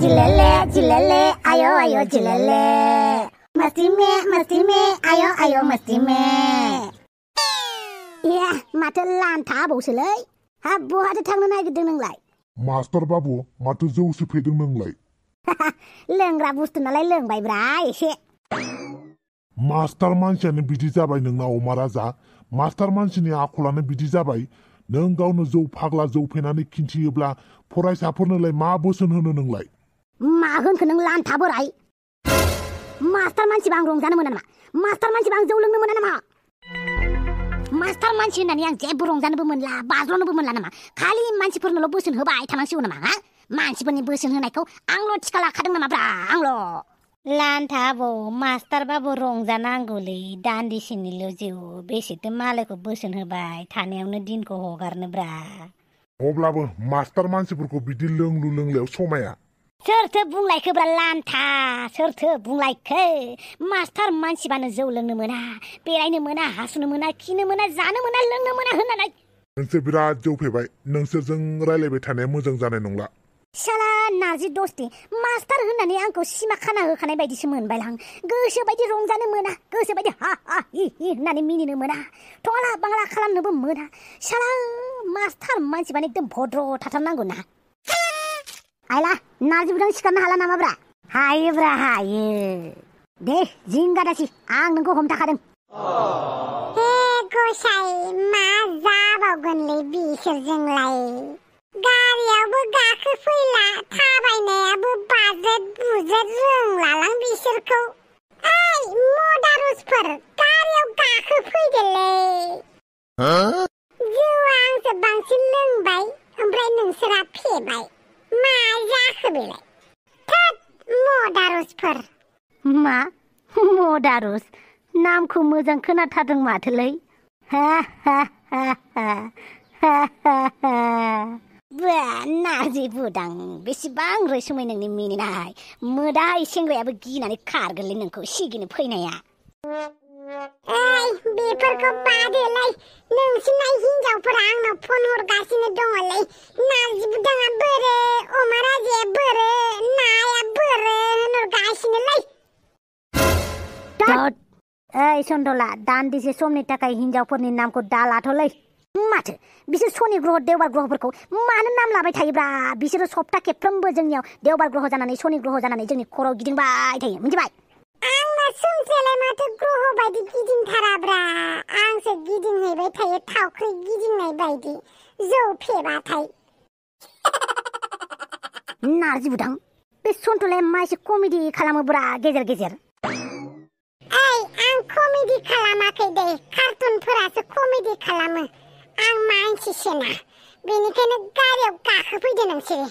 जिलेले जिलेले आयो आयो जिलेले मस्ती में आयो आयो मस्ती में या माथो लानथाबावसोलै हा बहाथो थांनो नागिरदों नोंलाय मास्टार बाबु माथो जौसो फेदों नोंलाय लोंग्रा बुस्थु नालाय लोंबायब्रा एसे मास्टार मानसियानो बिदि जाबाय नोंना अमा राजा मास्टार मानसिनि आखलानो बिदि जाबाय नों गावनो जौ फाग्ला जौ फेनानै खिन्थियोब्ला फरायसाफोरनोलाय मा बोसोन होनो नोंलाय मा होनखो नों लानथा बोराय मास्टार मानसिबा आं रंजानो मोना नामा मास्टार मानसिबा आं जौ लोंनो मोना नामा मास्टार मानसि होननानै आं जेबो रंजानोबो मोनला बाज्ल'नोबो मोनला नामा खालि मानसिफोरनोल' बोसोन होबाय थानांसिगौ नामा हा मानसिफोरनि बोसोन होनायखौ आंल' थिखा लाखादों नामाब्रा आंल' लानथाबो मास्टार बाबु रंजानांगौलै दान्दिसेनिल' जिउ बेसेथो मालायखौ बोसोन होबाय थानायावनो दिनखौ हगारनोब्रा अब्लाबो मास्टार मानसिफोरखौ बिदि लोंलु लोंलायाव समाया सोरथो बुंलायखोब्रा लानथा सोरथो बुंलायखो मास्टार मानसिबानो जौ लोंनो मोना बेरायनो मोना हासुनो मोना खिनो मोना जानो मोना लोंनो मोना होननानै नोंसोर बिराद जौ फेबाय नोंसोरजों रायलायबाय थानाया मोजां जानाय नंला साला नारजि दस्ति मास्टार होननानै आंखौ सिमा खाना होखानाय बायदिसो मोनबायलां गोसो बायदि रंजानो मोना गोसो बायदि हा हा हि हि होननानै मिनिनो मोना थंला बांला खालामनोबो मोना साला मास्टार मानसिबानो एकदम भद्र थाथारनांगौ ना आइला नारजि बुदां सिखारनो हाला नामाब्रा हायोब्रा हायो दे जिंगादासि आं नोंखौ हमथाखादों हे गसाइ मा जाबावगोनलै बिसोरजोंलाय गारियावबो गाखोफैला थाबायनायाबो बाजेट बुजेट रोंलालां बिसोरखौ ओइ मदारुसफोर गारियाव गाखोफैदोलै जौआ आंसो बांसिन लोंबाय ओमफ्राय नोंसोरा फेबाय मा जाखो बेलाय थोद मदारुसफोर मा मदारुस नामखौ मोजां खोनाथारदों माथोलै हा हा हा हा हा हा हा बा नारजि बुदां बेसेबां रैसुमै नोंनि मिनिनाय मोदाय सेंग्रायाबो गिनानै खारगोनलै नोंखौ सिगिनो फैनाया ओइ बेफोरखौ बादेलै नोंसिना हिनजावफोरा आंनाव फन हरगासिनो दङलै नारजि बुदाङा बोरो अमा राजाया बोरो नाया बोरो होनहरगासिनोलै ओइ सन्दला दान्दिसे समनि थाखाय हिनजावफोरनि नामखौ दालाथ'लै माथो बिसोर शनि ग्रह देवबार ग्रहफोरखौ मानो नाम लाबाय थायोब्रा बिसोरो सप्ता खेबफ्रोमबो जोंनियाव देवबार ग्रह जानानै शनि ग्रह जानानै जोंनि खर'आव गिदिंबाय थायो मिथिबाय आंना सोमसेलाय माथो ग्रह बायदि गिदिंथाराब्रा आंसो गिदिंहैबाय थायो थावख्रि गिदिंनाय बायदि जौ फेबाथाय नारजि बुदां बे सन्तलाया मा एसे कमेडि खालामोब्रा गेजेर गेजेर ओइ आं कमेडि खालामाखै दे कार्टुनफोरासो कमेडि खालामो आं मानसिसोना बेनिखायनो गारियाव गाखोफैदो नोंसोरो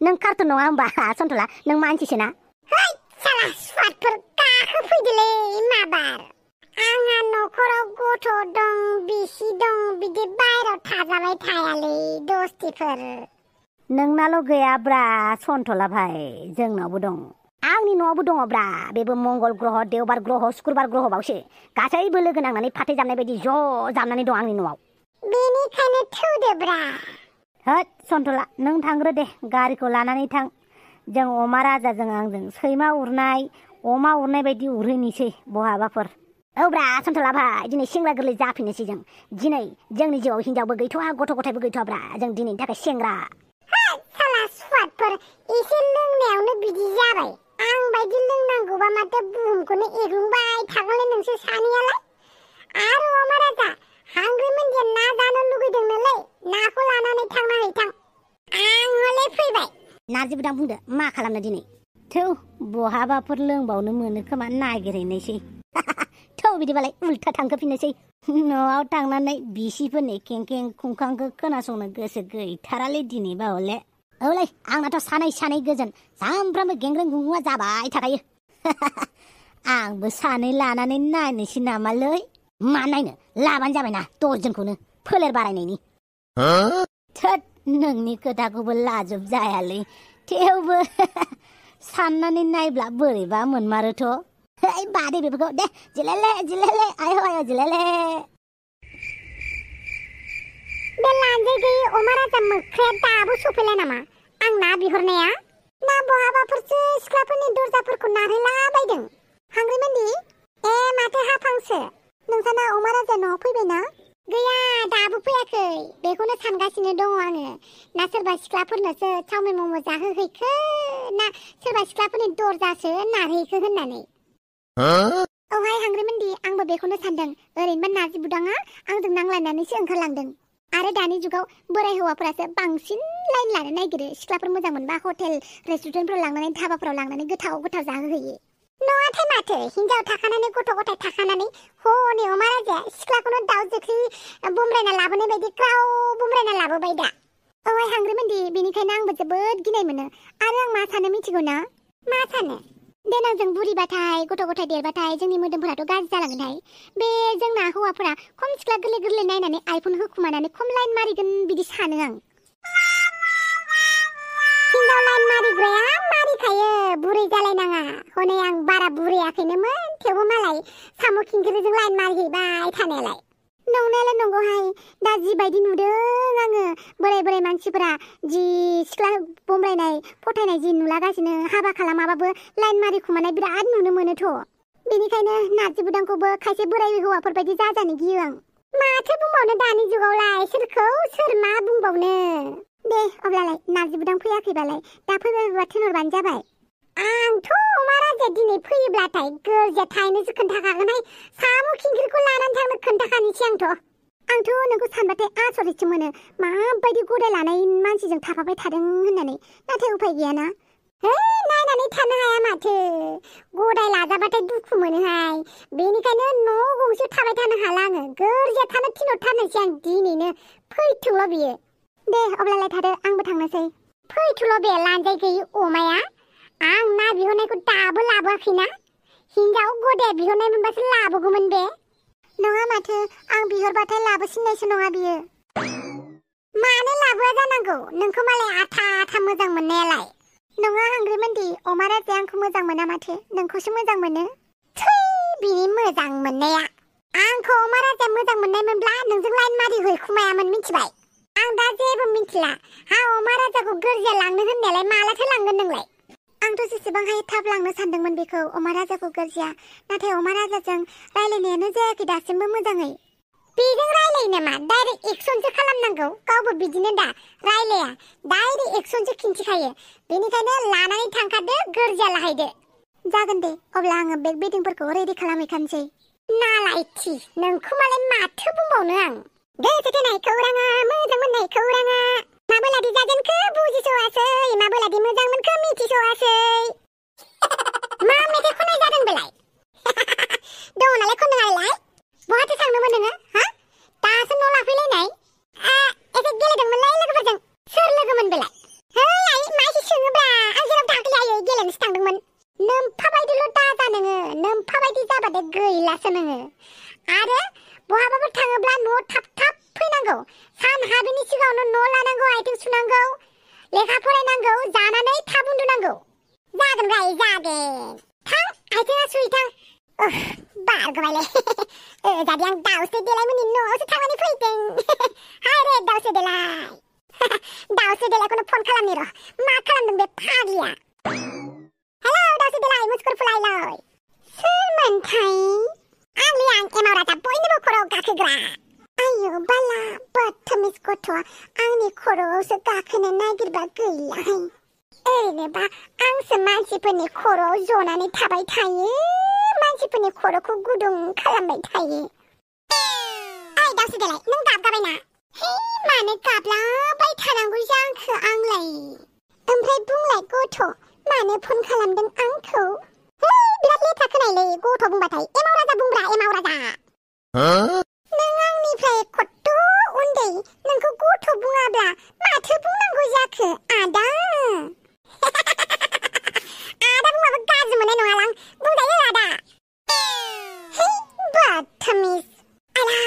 नों कार्टुन नङा होमबा सन्तला नों मानसिसोना है साला सुवादफोर गाखोफैदोलै माबार आंहा न'खराव गथ' दं बिसि दं बिदि बायराव थाजाबाय थायालै दस्तिफोर नोंनाल' गैयाब्रा सन्तला भाइ जोंनावबो दं आंनि न'आवबो दङब्रा बेबो मंगल ग्रह देवबार ग्रह शुक्रबार ग्रह बावसो गासैबो लोगो नांनानै फाथै जामनाय बायदि ज' जामनानै दं आंनि न'आव बेनिखायनो थौदोब्रा होद सन्तला नों थांग्रो दे गारिखौ लानानै थां जों अमा राजाजों आंजों सैमा उरनाय अमा उरनाय बायदि उरहैनोसै बहाबाफोर औब्रा सन्तला भाइ दिनै सेंग्रा गोरलै जाफिननोसै जों दिनै जोंनि जिउआव हिनजावबो गैथ'वा गथ' गथायबो गैथ'वाब्रा जों दिनैनि थाखाय सेंग्रा साला सुवादफोर एसे लोंनायावनो बिदि जाबाय आं बायदि लोंनांगौबा माथो बुहुमखौनो एग्लुंबाय थागोनलै नोंसोर सानैयालाय आरो अमा राजा हांग्रि मोनदिया ना जानो लुगैदों नोलै नाखौ लानानै थांनानै थां आं हले फैबाय नारजि बुदां बुंदो मा खालामनो दिनै थौ बहाबाफोर लोंबावनो मोनो खोमा नागिरहैनोसै थौ बिदिबालाय उल्था थांखोफिननोसै न'आव थांनानै बिसिफोरनि केंकें खुंखांखौ खोनासंनो गोसो गैथारालै दिनैबा हले औलै आंनाथ' सानै गोजोन सामफ्रामबो गेंग्रें गुंग्रुङा जाबाय थाखायो आंबो सानै लानानै नायनोसै नामालै मा नायनो लाबानो जाबायना दर्जनखौनो फोलेर बारायनायनि थोद नोंनि खोथाखौबो लाजोब जायालै थेवबो साननानै नायब्ला बोरैबा मोनमारोथ' है बादे बेफोरखौ दे जिलेले आय जिलेले बे लानजाय गैयै अमा राजा मोख्राया दाबो सफैला नामा आं ना बिहरनाया ना बहाबाफोरसो सिख्लाफोरनि दरजाफोरखौ नारहैलाबायदों हांग्रिमोनदि ए माथो हाफांसो नोंसाना अमा राजा न'आव फैबायना गैया दाबो फैयाखै बेखौनो सानगासिनो दङ आङो ना सोरबा सिख्लाफोरनोसो चावमिन मम' जाहोहैखो ना सोरबा सिख्लाफोरनि दरजासो नारहैखो होननानै औहाय हांग्रिमोनदि आंबो बेखौनो सानदों ओरैनोबा नार्जि बुदाङा आंजों नांलायनानैसो ओंखारलांदों आरो दानि जुगाव बोराय हौवाफोरासो बांसिन लाइन लानो नागिरो सिख्लाफोर मोजां मोनबा हटेल रेस्टुरेन्टफोराव लांनानै धाबाफोराव लांनानै गोथाव गोथाव जाहोहैयो नङाथाय माथो हिनजाव थाखानानै गथ' गथाय थाखानानै हनै अमा राजाया सिख्लाखौनो दाउ जोख्लि बुमब्रायना लाबोनाय बायदि क्राव बुमब्रायना लाबोबाय दा औहाय हांग्रिमोनदि बेनिखायनो आंबो जोबोद गिनाय मोनो आरो आं मा सानो मिथिगौ ना मा सानो देनां जों बुरिबाथाय गथ' गथाय देरबाथाय जोंनि मोदोमफोराथ' गाज्रि जालांगोनहाय बे जोंना हौवाफोरा खम सिख्ला गोरलै गोरलै नायनानै आइफन होखुमानानै खम लाइन मारिगोन बिदि सानो आं हिनजाव लाइन मारिग्राया मारिखायो बुरै जालायनाङा हनै आं बारा बुरैयाखैनोमोन थेवबो मालाय साम' खिंख्रिजों लाइन मारिहैबाय थानायालाय नंनायालाय नंगौहाय दा जिबायदि नुदों आङो बोराय बोराय मानसिफोरा जि सिख्ला बमब्रायनाय फथायनाय जि नुलागासिनो हाबा खालामाबाबो लाइन मारिखुमानाय बिराद नुनो मोनोथ' बेनिखायनो नार्जि बुदांखौबो खायसे बोराय हौवाफोर बायदि जाजानो गियो आं माथो बुंबावनो दानि जुगावलाय सोरखौ सोर मा बुंबावनो दे अब्लालाय नार्जि बुदां फैयाखैबालाय दा फैबायबा थिनहरबानो जाबाय आंथ' अमा राजाया दिनै फैयोब्लाथाय गोरजिया थाहैनोसो खोन्थाखागोनहाय साम' खिंख्रिखौ लानानै थांनो खोन्थाखानोसै आंथ' नोंखौ सानबाथाय आसरितसो मोनो माबायदि गदाय लानाय मानसिजों थाफाबाय थादों होननानै नाथाय उफाय गैयाना है नायनानै थानो हाया माथो गदाय लाजाबाथाय दुखु मोनोहाय बेनिखायनो न' गंसे थाबाय थानो हाला आङो गोरजिया थानो थिनहरथारनोसै आं दिनैनो फैथोल' बियो दे अब्लालाय थादो आंबो थांनोसै फैथोल' बे लानजाय गैयि अमाया आं ना बिहरनायखौ दाबो लाबोआखैना हिनजाव गदाया बिहरनाय मोनबासो लाबोगौमोन बे नङा माथो आं बिहरबाथाय लाबोसिननायसो नङा बियो मानो लाबोआ जानांगौ नोंखौ मालाय आथा आथा मोजां मोननायालाय नङा हांग्रिमोनदि अमा राजाया आंखौ मोजां मोना माथो नोंखौसो मोजां मोनो थै बिनि मोजां मोननाया आंखौ अमा राजाया मोजां मोननाय मोनब्ला नोंजों लाइन मारि हैखुमायामोन मिथिबाय आं दा जेबो मिथिला हा अमा राजाखौ गोरजिया लांनो होननायालाय मालाथो लांगोन नोंलाय आंथ' जेसेबां हायो थाब लांनो सानदोंमोन बेखौ अमा राजाखौ गोरजिया नाथाय अमा राजाजों रायलायनायानो जायाखै दासिमबो मोजाङै बेजों रायलायो नामा डाइरेक्ट एक्सनसो खालामनांगौ गावबो बिदिनो दा रायलाया डाइरेक्ट एक्सनसो खिन्थिखायो बेनिखायनो लानानै थांखादो गोरजिया लाहैदो जागोन दे अब्ला आङो बेग बेदिंफोरखौ रेडि खालामहैखानोसै नालायथि नोंखौ मालाय माथो बुंबावनो आं गोसो थोनाय खौराङा मोजां मोननाय खौराङा माबोलादि जाजेनखो बुजिस'वासै माबोलादि मोजां मोनखो मिथिस'वासै मा मेथाइ खननाय जादों बेलाय दङ नालाय खननो नालाय बहाथो थांदोंमोन नोङो हा दासो न' लाफैलायनाय एसे गेलेदोंमोनलाय लोगोफोरजों सोर लोगोमोन बेलाय है आइ मा एसे सोङोब्रा आं जेराव दाख्लै आयै गेलेनोसो थांदोंमोन नोम्फा बायदिल' दाजा नोङो नोम्फा बायदि जाबाथाय गैलासो नोङो आरो बहाबाफोर थाङोब्ला न'आव थाब थाब फैनांगौ सान हाबिनि सिगाङावनो न' लानांगौ आथिं सुनांगौ लेखा फरायनांगौ जानानै थाब उन्दुनांगौ जागोन गाय जागोन थां आथिङा सुहैथां बारग'बायलै जादि आं दाउस्रि देलायमोननि न'आवसो थांनानै फैदों हाय रे दाउस्रि देलाय दाउस्रि देलायखौनो फन खालामनि र' मा खालामदों बे फाग्लिया हेलौ दाउस्रि देलाय मुसुकुर फुलायलाय सोरमोनथाय आंलै आं एमाव राजा बयनिबो खर'आव गाखोग्रा आयौ बाला बदतमिज गथ'आ आंनि खर'आवसो गाखोनो नागिरबा गैलाहाय ओरैनोबा आंसो मानसिफोरनि खर'आव जनानै थाबाय थायो मानसिफोरनि खर'खौ गुदुं खालामबाय थायो ओइ दाउस्रि देलाय नों गाबगाबायना हे मानो गाबलाबाय थानांगौ जाखो आंलाय ओमफ्राय बुंलाय गथ' मानो फन खालामदों आंखौ हे बिराद लेथ्रा खोनायोलै गथ' बुंबाथाय एमाव राजा बुंब्रा एमाव राजा नों आंनिफ्राय खट्ट उन्दै नोंखौ गथ' बुङाब्ला माथो बुंनांगौ जाखो आदा आदा बुंबाबो गाज्रि मोननाय नङालां बुंजायो आदा हे बदतमिज आला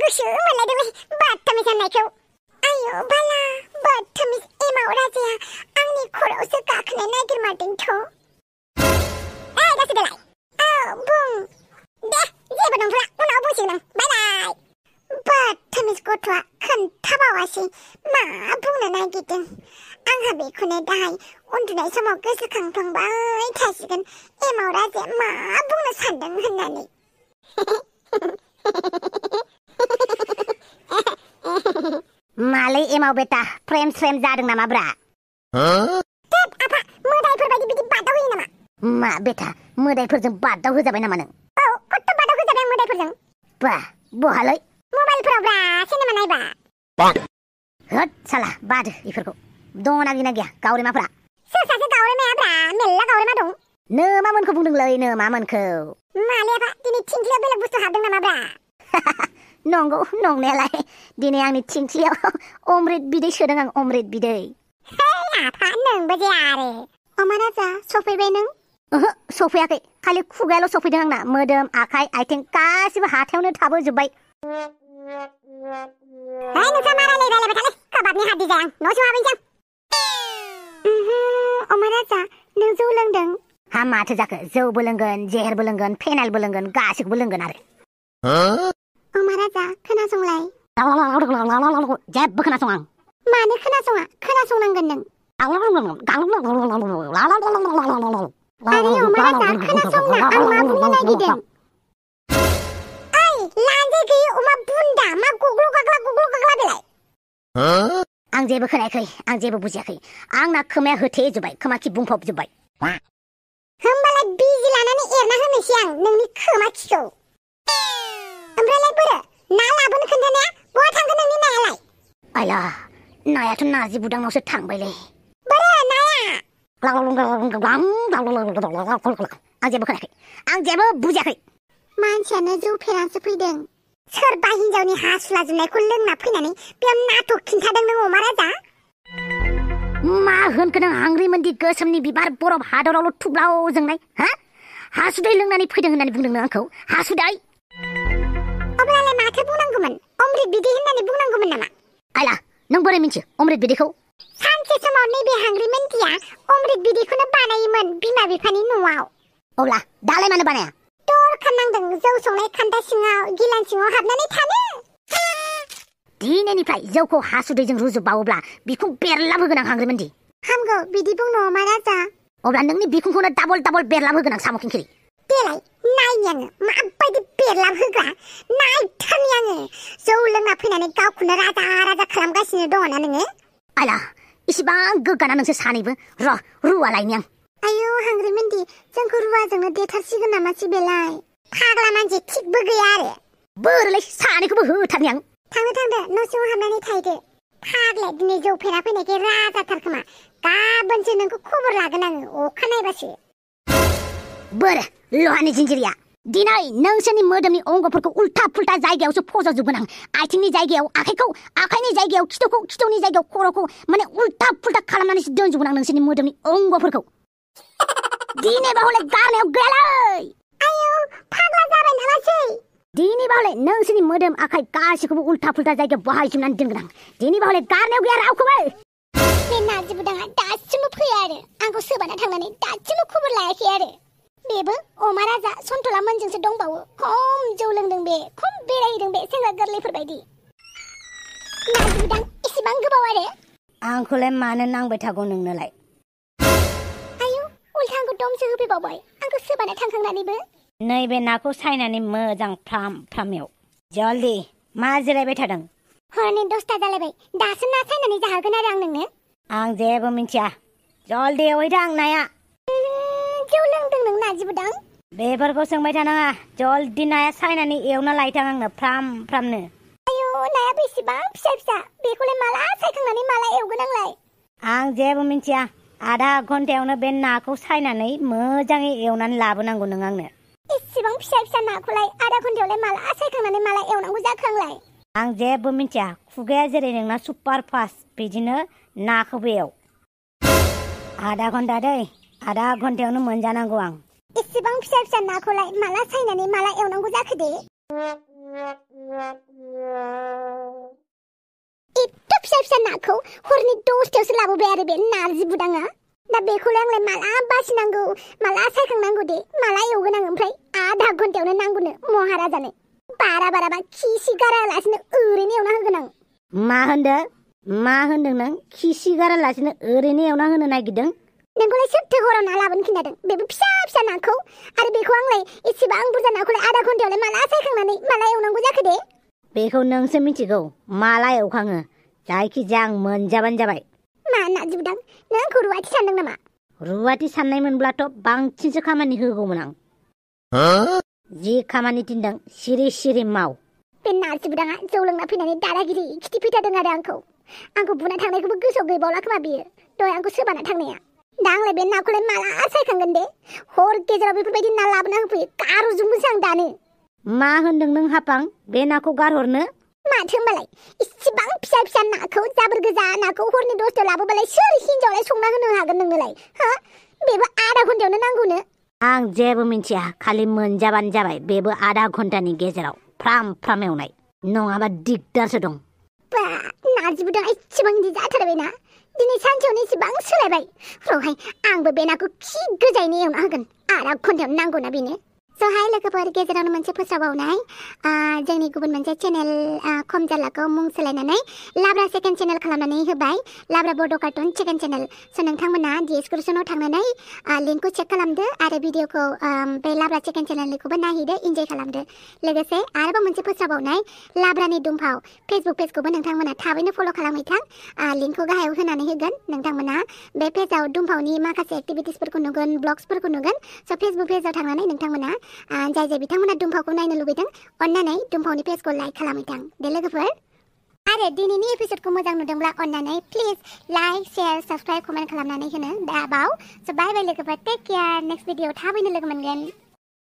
गोसो मोनलायदोंलै बदतमिज होननायखौ आयौ बाला बदतमिज एमाव राजाया आंनि खर'आवसो गाखोनो नागिरमारदोंथ' ओइ दाउस्रि देलाय औ बुं दे जेबो नंथ'ला उनाव बुंसिगोन आं बाय बाय बदतमिज गथ'आ खोन्थाबावा बावासै मा बुंनो नागिरदों आंहा बेखौनो दाहाय उन्दुनाय समाव गोसोखांफ्लांबाय थासिगोन एमाव राजाया मा बुंनो सानदों होननानै मालै एमाव बेटा फ्रेम स्रेम जादों नामा ब्रा आफा मोदायफोरबायदि बिदि बादाव होयो नामा मा बेटा मोदायफोरजों बादाव होजाबाय नामा नों औ कत्त बादाव होजाबाय आं मोदायफोरजों बा बहालै मबाइलफोराव ब्रा सिनेमा नायबा होद साला बाद इफोरखौ दङना गैया गावरेमाफोरा सोर सासे गावरेमाया ब्रा मेल्ला गावरेमा दं नोमामोनखौ बुंदोंलै नोमामोनखौ मालै आफा दिनै थिंख्लियाव बेलेग बुस्थु हाबदों नामा ब्रा नंगौ नंनायालाय दिनै आंनि थिंख्लियाव अमृत बिदै सोदों आं अमृत बिदै आफा नोंबो जे आरो अमा राजा सफैबाय नों ओहो सफैयाखै खालि खुगायाल' सफैदों आंना मोदोम आखाइ आथिं गासिबो हाथायावनो थाबोजोब्बाय नोंसा मा रायलायबाय थालै कबाबनि हाद्दि जाया न' सिङाव हाबैनोसै अमा राजा नों जौ लोंदों हा माथो जाखो जौबो लोंगोन जेहेरबो लोंगोन फेनाइलबो लोंगोन गासिखौबो लोंगोन आरो अमा राजा खोनासंलाय जेबो खोनासं आं मानो खोनासङा खोनासंनांगोन नों आरे अमा राजा खोनासंना आं मा बुंनो नागिरदों ओइ लान्जाय गैयै अमा बुन्दा मा गग्ल' गाग्ला बेलाय आं जेबो खोनायाखै आं जेबो बुजियाखै आंना खोमाया होथेजोब्बाय खोमाखि बुंफबजोब्बाय होमबालाय बिजि लानानै एरना होनोसै आं नोंनि खोमा खिखौ ओमफ्रायलाय बोरो ना लाबोनो खोन्थानाया बहा थांगोन नोंनि नायालाय आइला नायाथ' नारजि बुदांनावसो थांबायलै बोरो नाया आं जेबो खोनायाखै आं जेबो बुजियाखै मानसियानो जौ फेनासो फैदों सोरबा हिनजावनि हासुला जुनायखौ लोंना फैनानै बेयाव नाटक खिन्थादों नों अमा राजा मा होनखो नों हांग्रिमोनदि गोसोमनि बिबार बरफ हादरावल' थुब्लाव जोंनाय हा हासुदै लोंनानै फैदों होननानै बुंदों नों आंखौ हासुदै अब्लालाय माथो बुंनांगौमोन अमृत बिदै होननानै बुंनांगौमोन नामा आइला नों बोरै मिन्थियो अमृत बिदैखौ सानसे समाव नैबे हांग्रिमोनदिया अमृत बिदैखौनो बानायोमोन बिमा बिफानि न'आव अब्ला दालाय मानो बानाया दरखार नांदों जौ संनाय खान्था सिङाव गिलान सिङाव हाबनानै थानो दिनैनिफ्राय जौखौ हासुदैजों रुजुबावोब्ला बिखुं बेरलाब होगोन आं हांग्रिमोनदि हामगौ बिदि बुंनो अमा राजा अब्ला नोंनि बिखुंखौनो डाबल डाबल बेरलाब होगोन आं साम' खिंखिरि देलाय नायनि आङो माबायदि बेरलाब होग्रा नायथारनि आङो जौ लोंना फैनानै गावखौनो राजा खालामगासिनो दङना नोङो आइला इसिबां गोग्गाना नोंसोर सानैबो र' रुवालायनि आं आयौ हांग्रिमोनदि जोंखौ रुवाजोंनो देथारसिगोन नामासै बेलाय फाग्ला मानसि थिगबो गैया आरो बोरैलाय सानैखौबो होथारनि आं थांदो न' सिङाव हाबनानै थाहैदो फाग्ला दिनै जौ फेना फैनायखाय राजाथार खोमा गाबोनसो नोंखौ खबर लागोन आङो अखा नायबासो बोरो लहानि जिन्जिरिया दिनै नोंसोरनि मोदोमनि अंगफोरखौ उल्था फुल्था जायगायावसो फज'जोबगोन आं आथिंनि जायगायाव आखाइखौ आखाइनि जायगायाव खिथौखौ खिथौनि जायगायाव खर'खौ माने उल्था फुल्था खालामनानैसो दोनजोबगोन आं नोंसोरनि मोदोमनि अंगफोरखौ दिनै बाहले गारनायाव गैयालै आयौ फाग्ला जाबाय नामासै दिनै बाहले नोंसोरनि मोदोम आखाइ गासिखौबो उल्था फुल्था जायगायाव बहायजोबनानै दोनगोन आं दिनै बाहले गारनायाव गैया रावखौबो बे नारजि बुदाङा दासिमबो फैया आरो आंखौ सोबाना थांनानै दासिमबो खबर लायाखै आरो बेबो अमा राजा सन्थला मोनजोंसो दंबावो खम जौ लोंदों बे खम बेरायदों बे सेंग्रा गोरलैफोरबायदि नारजि बुदां इसेबां गोबाव आरो आंखौलाय मानो नांबाय थागौ नोंनोलाय आयौ उल्था आंखौ दमसो होफैबावबाय आंखौ सोबाना थांखांनानैबो नैबे नाखौ सायनानै मोजां फ्राम फ्राम एव जल्दी मा जिरायबाय थादों हरनि 10ता जालायबाय दासो ना सायनानै जाहोगोन आरो आं नोंनो आं जेबो मिन्थिया जल्दी एवहैदो आं नाया जौ लोंदों नों नारजि बुदां बेफोरखौ सोंबाय थानाङा जल्दी नाया सायनानै एवना लायथां आंनो फ्राम फ्रामनो आयौ नाया बेसेबां फिसा फिसा बेखौलाय माला सायखांनानै माला एवगोन आंलाय आं जेबो मिन्थिया आधा घन्टायावनो बे नाखौ सायनानै मोजाङै एवनानै लाबोनांगौ नों आंनो इसेबां फिसा फिसा नाखौलाय आधा घन्टायावलाय माला सायखांनानै माला एवनांगौ जाखो आंलाय आं जेबो मिन्थिया खुगाया जेरै नोंना सुपार फास्ट बिदिनो नाखौबो एव आधा घन्टा दै आधा घन्टायावनो मोनजानांगौ आं इसेबां फिसा फिसा नाखौलाय माला सायनानै माला एवनांगौ जाखो दे एथ' फिसा फिसा नाखौ हरनि 10तायावसो लाबोबाय आरो बे नारजि बुदाङा दा बेखौलाय आंलाय माला बासिनांगौ माला सायखांनांगौ दे माला एवगोन आं ओमफ्राय आधा घन्टायावनो नांगौनो महाराजानो बारा खि गारालासिनो ओरैनो एवना होगोन आं मा होनदों नों खिसि गारालासिनो ओरैनो एवना होनो नागिरदों नोंखौलाय सोरथो हराव ना लाबोनो खिन्थादों बेबो फिसा फिसा नाखौ आरो बेखौ आंलाय एसेबां बुरजा नाखौलाय आधा घन्टायावलाय माला सायखांनानै माला एवनांगौ जाखो दे बेखौ नोंसो मिथिगौ माला एवखाङो जायखिजाया आं मोनजाबानो जाबाय मा नाजिबदां नों आंखौ रुवाथि सानदों नामा रुवाथि साननाय मोनब्लाथ' बांसिनसो खामानि होगौमोन आं जि खामानि थिनदों सिरि सिरि माव बे नाजिबदाङा जौ लोंना फैनानै दादागिरि खिथि फैथारदों आरो आंखौ बुना थांनायखौबो गोसोआव गैबावला खोमा बियो दहाय आंखौ सोबाना थांनाया दा आंलाय बे नाखौलाय माला सायखांगोन दे हर गेजेराव बेफोरबायदि ना लाबोना होफैयो गार'जोंबोसो आं दानो मा होनदों नों हापां बे नाखौ गारहरनो माथो होमबालाय इसेबां फिसा फिसा नाखौ जाबोर गोजा नाखौ हरनि 10थायाव लाबोबालाय सोर हिनजावलाय संना होनो हागोन नोंनोलाय हो बेबो आधा घन्टायावनो नांगौनो आं जेबो मिन्थिया खालि मोनजाबानो जाबाय बेबो आधा घन्टानि गेजेराव फ्राम फ्राम एवनाय नङाबा दिगदारसो दं बा नाजिबदां इसेबां इदि जाथारबायना दिनै सानसेयावनो इसेबां सोलायबाय रहाय आंबो बे नाखौ खि गोजायैनो एवना होगोन आधा घन्टायावनो नांगौना बेनो सहाय लोगोफोर गेजेरावनो मोनसे फोसावबावनाय जोंनि गुबुन मोनसे चेनेल खम जारलाखौ मुं सोलायनानै लाब्रा सेकेन्ड चेनेल खालामनानै होबाय लाब्रा बड' कार्टुन सेकेन्ड चेनेल स' नोंथांमोना डिसक्रिपसनाव थांनानै लिंकखौ चेक खालामदो आरो भिडिअखौ बे लाब्रा सेकेन्ड चेनेलनिखौबो नायहैदो इन्जय खालामदो लोगोसे आरोबाव मोनसे फोसावबावनाय लाब्रानि दुमफाव फेसबुक पेजखौबो नोंथांमोना थाबैनो फल' खालामहैथां लिंकखौ गाहायाव होनानै होगोन नोंथांमोना बे पेजाव दुमफावनि माखासे एक्टिभिटिसफोरखौ नुगोन ब्लग्सफोरखौ नुगोन स' फेसबुक पेजाव थांनानै नोंथांमोना जाय बिथांमोना दुमफावखौ नायनो लुबैदों अन्नानै दुमफावनि पेजखौ लाइक खालामहैथां दे लोगोफोर आरो दिनैनि एपिसडखौ मोजां नुदोंब्ला अन्नानै please like share subscribe comment खालामनानै होनो दाबाव स' बाय बाय लोगोफोर टेक केयार नेक्स्ट भिडिअ थाबैनो लोगो मोनगोन